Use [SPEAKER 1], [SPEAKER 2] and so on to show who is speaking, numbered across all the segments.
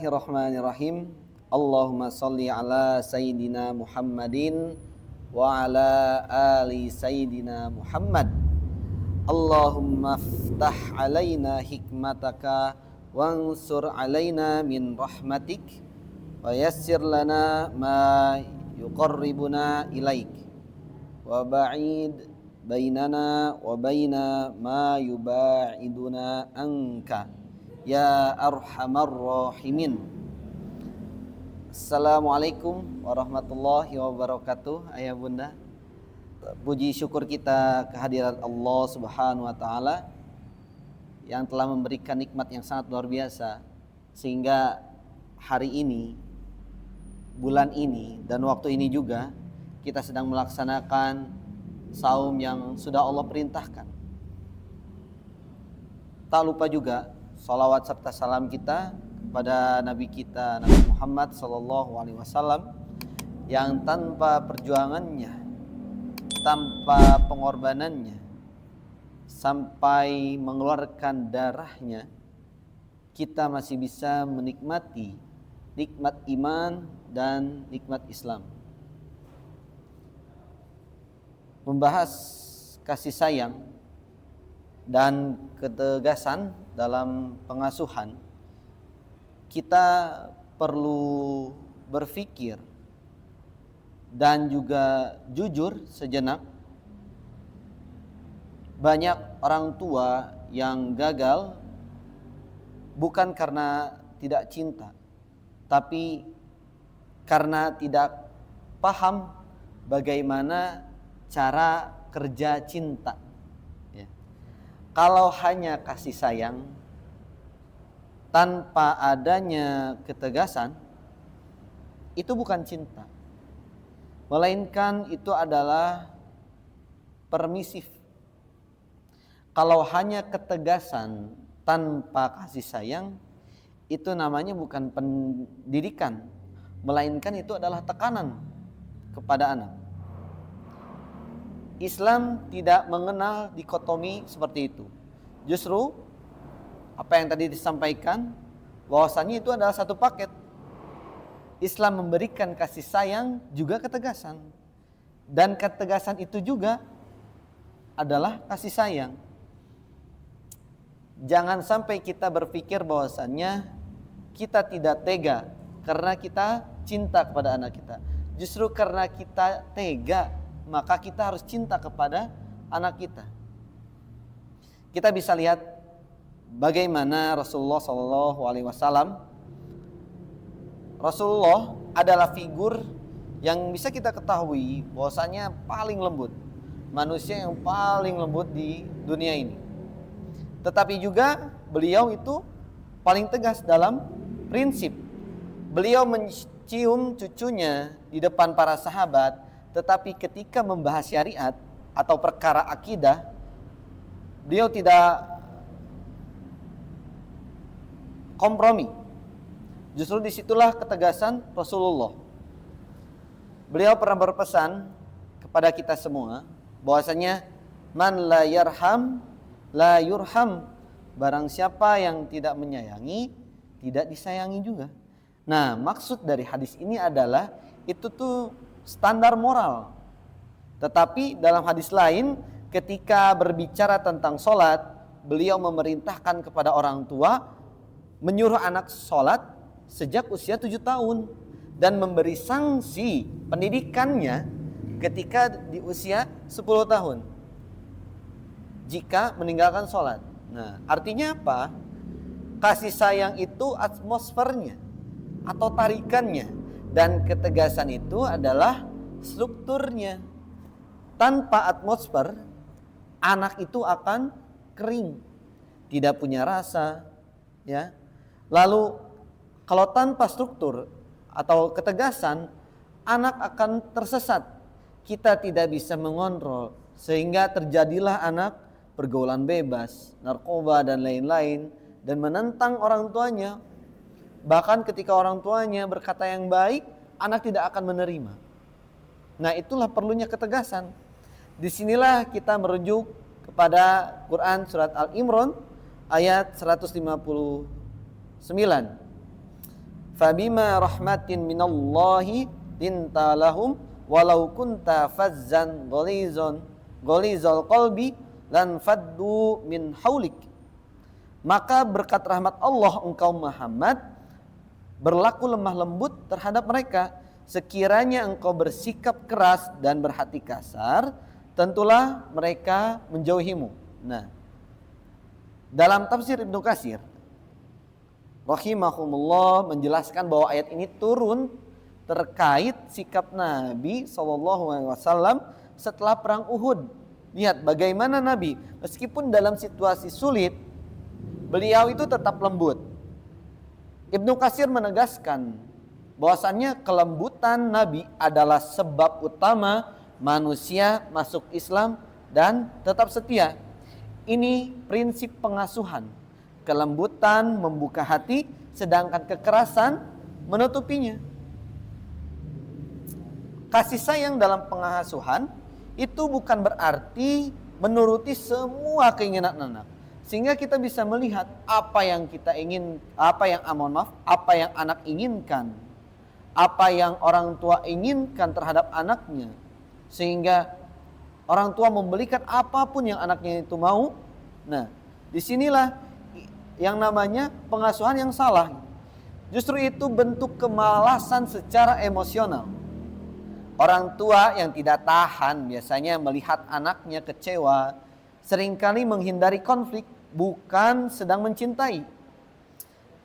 [SPEAKER 1] Bismillahirrahmanirrahim. Allahumma salli ala Sayyidina Muhammadin wa ala ali Sayyidina Muhammad. Allahumma ftah alaina hikmataka wansur alaina min rahmatik wa yassir lana ma yuqarribuna ilaik wa ba'id bainana wa baina ma yuba'iduna anka ya arhamar rahimin. Assalamualaikum warahmatullahi wabarakatuh. Ayah bunda, puji syukur kita kehadirat Allah subhanahu wa ta'ala yang telah memberikan nikmat yang sangat luar biasa, sehingga hari ini, bulan ini, dan waktu ini juga kita sedang melaksanakan saum yang sudah Allah perintahkan. Tak lupa juga salawat serta salam kita kepada Nabi kita, Nabi Muhammad SAW, yang tanpa perjuangannya, tanpa pengorbanannya, sampai mengeluarkan darahnya, kita masih bisa menikmati nikmat iman dan nikmat Islam. Membahas kasih sayang dan ketegasan dalam pengasuhan, kita perlu berpikir dan juga jujur sejenak. Banyak orang tua yang gagal bukan karena tidak cinta, tapi karena tidak paham bagaimana cara kerja cinta. Kalau hanya kasih sayang tanpa adanya ketegasan, itu bukan cinta, melainkan itu adalah permisif. Kalau hanya ketegasan tanpa kasih sayang, itu namanya bukan pendidikan, melainkan itu adalah tekanan kepada anak. Islam tidak mengenal dikotomi seperti itu. Justru apa yang tadi disampaikan, bahwasannya itu adalah satu paket. Islam memberikan kasih sayang juga ketegasan, dan ketegasan itu juga adalah kasih sayang. Jangan sampai kita berpikir bahwasannya kita tidak tega karena kita cinta kepada anak kita. Justru karena kita tega, maka kita harus cinta kepada anak kita. Kita bisa lihat bagaimana Rasulullah SAW. Rasulullah adalah figur yang bisa kita ketahui bahwasanya paling lembut, manusia yang paling lembut di dunia ini. Tetapi juga beliau itu paling tegas dalam prinsip. Beliau mencium cucunya di depan para sahabat, tetapi ketika membahas syariat atau perkara akidah, beliau tidak kompromi. Justru disitulah ketegasan Rasulullah. Beliau pernah berpesan kepada kita semua bahwasanya man la yarham la yurham. Barang siapa yang tidak menyayangi, tidak disayangi juga. Nah, maksud dari hadis ini adalah itu tuh standar moral. Tetapi dalam hadis lain, ketika berbicara tentang sholat, beliau memerintahkan kepada orang tua menyuruh anak sholat sejak usia 7 tahun dan memberi sanksi pendidikannya ketika di usia 10 tahun jika meninggalkan sholat. Nah, artinya apa? Kasih sayang itu atmosfernya atau tarikannya, dan ketegasan itu adalah strukturnya. Tanpa atmosfer, anak itu akan kering, tidak punya rasa, ya. Lalu kalau tanpa struktur atau ketegasan, anak akan tersesat. Kita tidak bisa mengontrol, sehingga terjadilah anak pergaulan bebas, narkoba dan lain-lain, dan menentang orang tuanya. Bahkan ketika orang tuanya berkata yang baik, anak tidak akan menerima. Nah, itulah perlunya ketegasan. Disinilah kita merujuk kepada Quran surat Al-Imran ayat 159. Fabima rahmatin minallahi linta lahum walau kunta fazzan ghalidhal qalbi lan faddu min haulik. Maka berkat rahmat Allah engkau Muhammad berlaku lemah lembut terhadap mereka. Sekiranya engkau bersikap keras dan berhati kasar, tentulah mereka menjauhimu. Nah, dalam tafsir Ibnu Katsir rahimahumullah menjelaskan bahwa ayat ini turun terkait sikap Nabi SAW setelah perang Uhud. Lihat bagaimana Nabi meskipun dalam situasi sulit, beliau itu tetap lembut. Ibnu Katsir menegaskan bahwasannya kelembutan Nabi adalah sebab utama manusia masuk Islam dan tetap setia. Ini prinsip pengasuhan. Kelembutan membuka hati, sedangkan kekerasan menutupinya. Kasih sayang dalam pengasuhan itu bukan berarti menuruti semua keinginan anak. Sehingga kita bisa melihat apa yang anak inginkan, apa yang orang tua inginkan terhadap anaknya, sehingga orang tua memberikan apapun yang anaknya itu mau. Nah, disinilah yang namanya pengasuhan yang salah. Justru itu bentuk kemalasan secara emosional. Orang tua yang tidak tahan biasanya melihat anaknya kecewa, seringkali menghindari konflik, bukan sedang mencintai.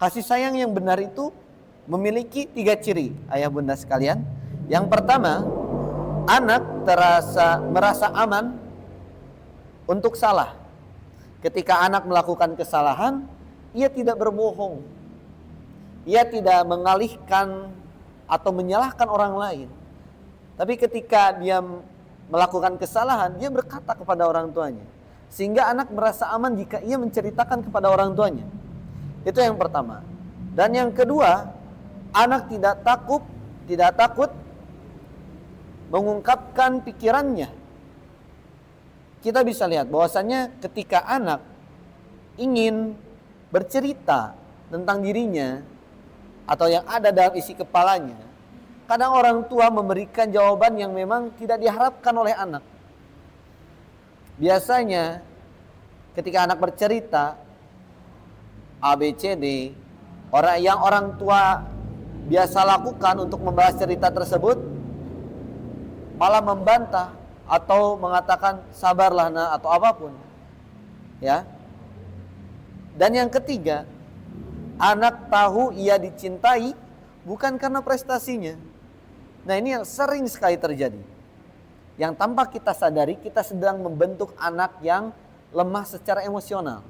[SPEAKER 1] Kasih sayang yang benar itu memiliki 3 ciri, ayah bunda sekalian. Yang pertama, anak merasa aman untuk salah. Ketika anak melakukan kesalahan, ia tidak berbohong. Ia tidak mengalihkan atau menyalahkan orang lain. Tapi ketika dia melakukan kesalahan, dia berkata kepada orang tuanya. Sehingga anak merasa aman jika ia menceritakan kepada orang tuanya. Itu yang pertama. Dan yang kedua, anak tidak takut mengungkapkan pikirannya. Kita bisa lihat bahwasannya ketika anak ingin bercerita tentang dirinya atau yang ada dalam isi kepalanya, kadang orang tua memberikan jawaban yang memang tidak diharapkan oleh anak. Biasanya ketika anak bercerita ABCD, orang tua biasa lakukan untuk membalas cerita tersebut malah membantah atau mengatakan sabarlah nak atau apapun. Ya. Dan yang ketiga, anak tahu ia dicintai bukan karena prestasinya. Nah, ini yang sering sekali terjadi. Yang tanpa kita sadari, kita sedang membentuk anak yang lemah secara emosional.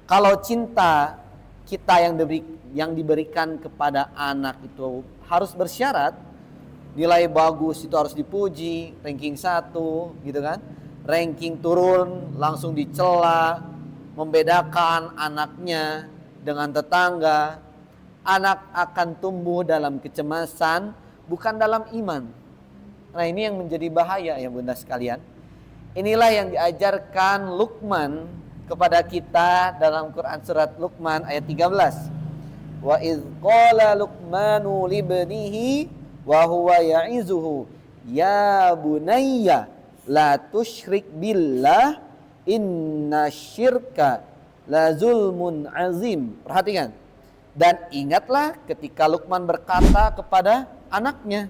[SPEAKER 1] Kalau cinta kita yang diberikan kepada anak itu harus bersyarat, nilai bagus itu harus dipuji, ranking 1 gitu kan. Ranking turun langsung dicela, membedakan anaknya dengan tetangga. Anak akan tumbuh dalam kecemasan, bukan dalam iman. Nah, ini yang menjadi bahaya ya bunda sekalian. Inilah yang diajarkan Luqman kepada kita dalam Quran surat Luqman ayat 13. Wa idz qala Luqmanu libnihi wa huwa ya'izuhu ya bunayya la tusyrik billah inna syirka la zulmun azim. Perhatikan. Dan ingatlah ketika Luqman berkata kepada anaknya,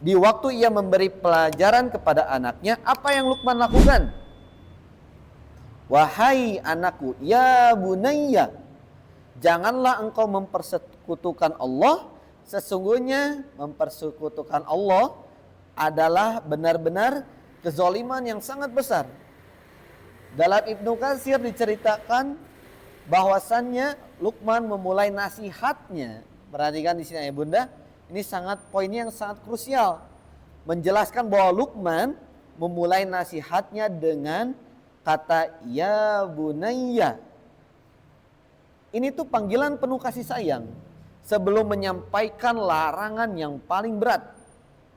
[SPEAKER 1] di waktu ia memberi pelajaran kepada anaknya, apa yang Luqman lakukan? Wahai anakku, ya bunayya, janganlah engkau mempersekutukan Allah. Sesungguhnya mempersekutukan Allah adalah benar-benar kezaliman yang sangat besar. Dalam Ibnu Katsir diceritakan bahwasannya Luqman memulai nasihatnya. Perhatikan di sini ya bunda. Ini poinnya yang sangat krusial. Menjelaskan bahwa Luqman memulai nasihatnya dengan kata ya bunayya. Ini tuh panggilan penuh kasih sayang. Sebelum menyampaikan larangan yang paling berat.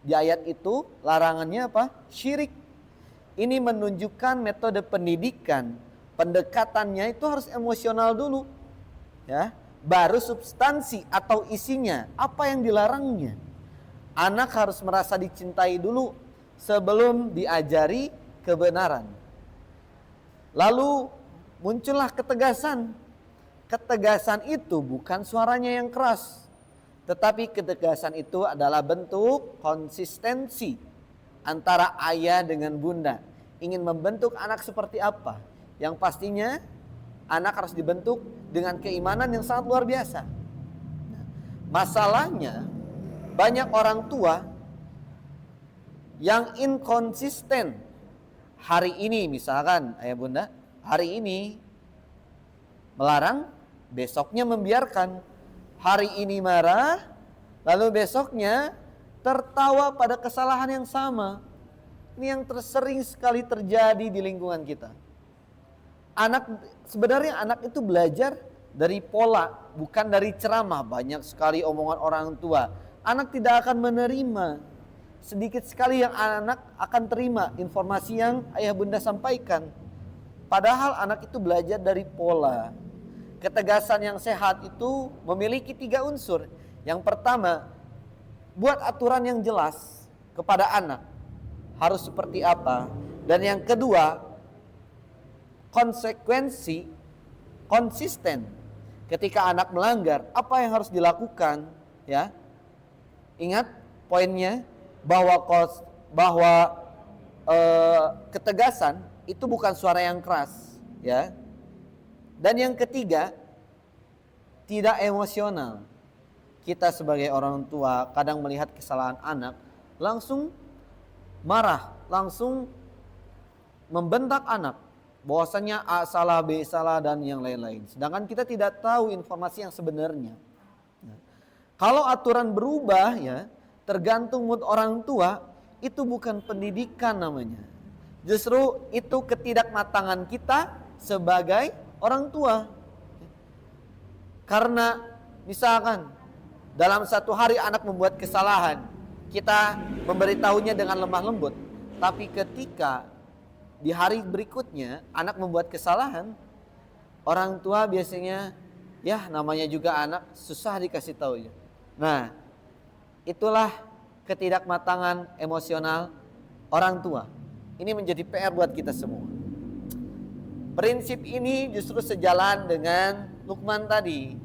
[SPEAKER 1] Di ayat itu larangannya apa? Syirik. Ini menunjukkan metode pendidikan. Pendekatannya itu harus emosional dulu. Ya, baru substansi atau isinya, apa yang dilarangnya. Anak harus merasa dicintai dulu sebelum diajari kebenaran. Lalu muncullah ketegasan. Ketegasan itu bukan suaranya yang keras, tetapi ketegasan itu adalah bentuk konsistensi antara ayah dengan bunda. Ingin membentuk anak seperti apa? Yang pastinya anak harus dibentuk dengan keimanan yang sangat luar biasa. Masalahnya banyak orang tua yang inkonsisten. Hari ini misalkan ayah bunda, hari ini melarang, besoknya membiarkan. Hari ini marah, lalu besoknya tertawa pada kesalahan yang sama. Ini yang sering sekali terjadi di lingkungan kita. Sebenarnya anak itu belajar dari pola, bukan dari ceramah. Banyak sekali omongan orang tua. Anak tidak akan menerima. Sedikit sekali yang anak akan terima informasi yang ayah bunda sampaikan. Padahal anak itu belajar dari pola. Ketegasan yang sehat itu memiliki 3 unsur. Yang pertama, buat aturan yang jelas kepada anak. Harus seperti apa. Dan yang kedua, konsekuensi, konsisten. Ketika anak melanggar, apa yang harus dilakukan? Ya, ingat poinnya bahwa ketegasan itu bukan suara yang keras, ya. Dan yang ketiga, tidak emosional. Kita sebagai orang tua kadang melihat kesalahan anak, langsung marah, langsung membentak anak. Bahwasanya A salah, B salah, dan yang lain-lain. Sedangkan kita tidak tahu informasi yang sebenarnya. Kalau aturan berubah, ya, tergantung mood orang tua, itu bukan pendidikan namanya. Justru itu ketidakmatangan kita sebagai orang tua. Karena misalkan dalam satu hari anak membuat kesalahan, kita memberitahunya dengan lemah lembut. Tapi ketika di hari berikutnya anak membuat kesalahan, orang tua biasanya, ya namanya juga anak, susah dikasih tahu. Nah, itulah ketidakmatangan emosional orang tua. Ini menjadi PR buat kita semua. Prinsip ini justru sejalan dengan Luqman tadi.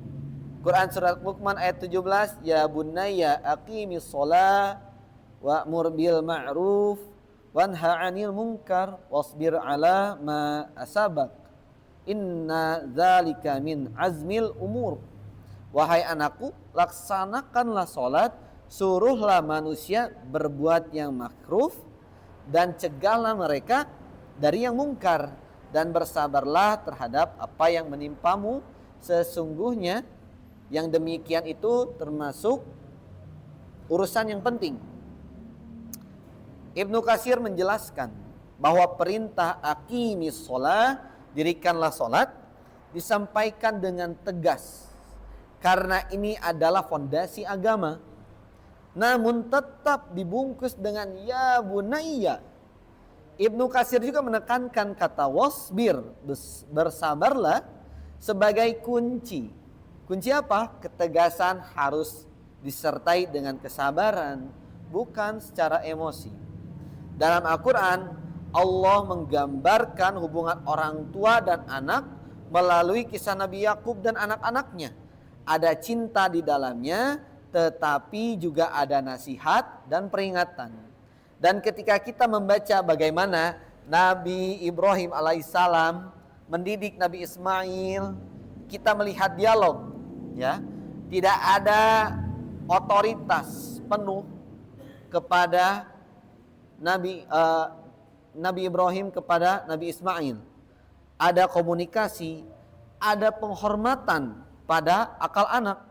[SPEAKER 1] Quran surat Luqman ayat 17, ya bunayya aqimis shalah wa'mur bil ma'ruf wanha 'anil munkar wasbir 'ala ma asabak. Inna dzalika min azmil umur. Wahai anakku, laksanakanlah salat, suruhlah manusia berbuat yang makruh dan cegahlah mereka dari yang mungkar, dan bersabarlah terhadap apa yang menimpamu, sesungguhnya yang demikian itu termasuk urusan yang penting. Ibnu Katsir menjelaskan bahwa perintah aqimis shalah, dirikanlah salat, disampaikan dengan tegas karena ini adalah fondasi agama. Namun tetap dibungkus dengan ya bunayya. Ibnu Katsir juga menekankan kata wasbir, bersabarlah, sebagai kunci. Kunci apa? Ketegasan harus disertai dengan kesabaran, bukan secara emosi. Dalam Al-Quran, Allah menggambarkan hubungan orang tua dan anak melalui kisah Nabi Yakub dan anak-anaknya. Ada cinta di dalamnya, tetapi juga ada nasihat dan peringatan. Dan ketika kita membaca bagaimana Nabi Ibrahim alaihissalam mendidik Nabi Ismail, kita melihat dialog, ya. Tidak ada otoritas penuh kepada Nabi Ibrahim kepada Nabi Ismail. Ada komunikasi, ada penghormatan pada akal anak.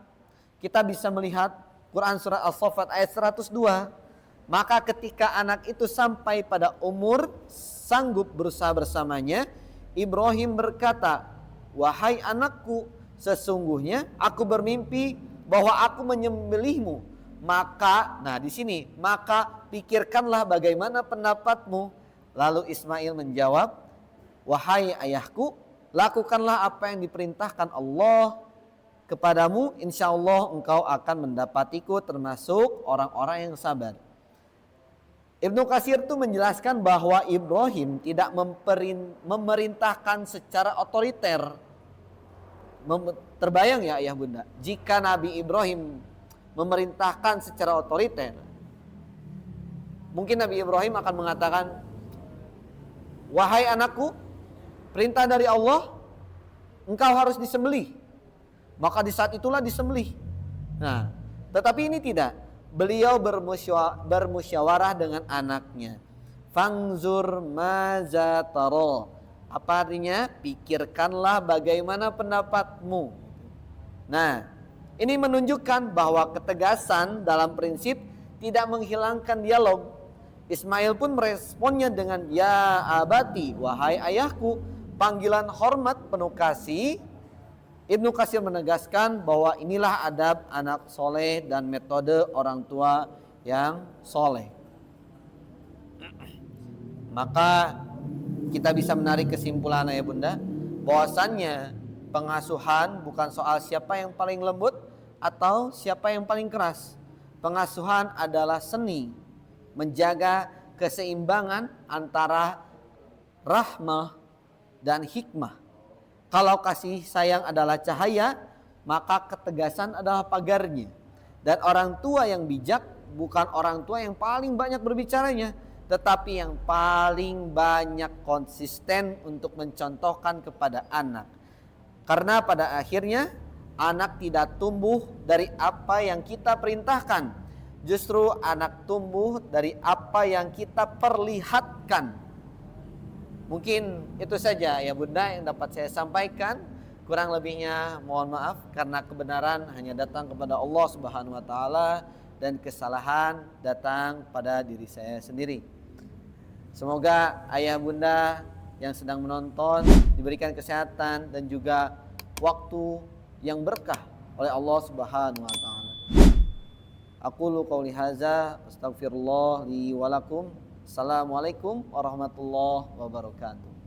[SPEAKER 1] Kita bisa melihat Quran surat As-Saffat ayat 102. Maka ketika anak itu sampai pada umur sanggup berusaha bersamanya, Ibrahim berkata, wahai anakku, sesungguhnya aku bermimpi bahwa aku menyembelihmu. Maka, nah di sini, maka pikirkanlah bagaimana pendapatmu. Lalu Ismail menjawab, wahai ayahku, lakukanlah apa yang diperintahkan Allah. kepadamu, insya Allah engkau akan mendapatiku termasuk orang-orang yang sabar. Ibnu Katsir itu menjelaskan bahwa Ibrahim tidak memerintahkan secara otoriter. Terbayang ya ayah bunda, jika Nabi Ibrahim memerintahkan secara otoriter, mungkin Nabi Ibrahim akan mengatakan, wahai anakku, perintah dari Allah, engkau harus disembelih. Maka di saat itulah disembelih. Nah, tetapi ini tidak. Beliau bermusyawarah dengan anaknya. Fangzur maza taro. Apa artinya? Pikirkanlah bagaimana pendapatmu. Nah, ini menunjukkan bahwa ketegasan dalam prinsip tidak menghilangkan dialog. Ismail pun meresponnya dengan ya abati, wahai ayahku, panggilan hormat penuh kasih. Ibnu Katsir menegaskan bahwa inilah adab anak soleh dan metode orang tua yang soleh. Maka kita bisa menarik kesimpulan ya bunda, bahwasannya pengasuhan bukan soal siapa yang paling lembut atau siapa yang paling keras. Pengasuhan adalah seni menjaga keseimbangan antara rahmah dan hikmah. Kalau kasih sayang adalah cahaya, maka ketegasan adalah pagarnya. Dan orang tua yang bijak bukan orang tua yang paling banyak berbicaranya, tetapi yang paling banyak konsisten untuk mencontohkan kepada anak. Karena pada akhirnya anak tidak tumbuh dari apa yang kita perintahkan. Justru anak tumbuh dari apa yang kita perlihatkan. Mungkin itu saja ya bunda yang dapat saya sampaikan. Kurang lebihnya mohon maaf, karena kebenaran hanya datang kepada Allah Subhanahu wa taala dan kesalahan datang pada diri saya sendiri. Semoga ayah bunda yang sedang menonton diberikan kesehatan dan juga waktu yang berkah oleh Allah Subhanahu wa taala. Aqulu qouli hadza astaghfirullah li wa lakum. Assalamualaikum warahmatullahi wabarakatuh.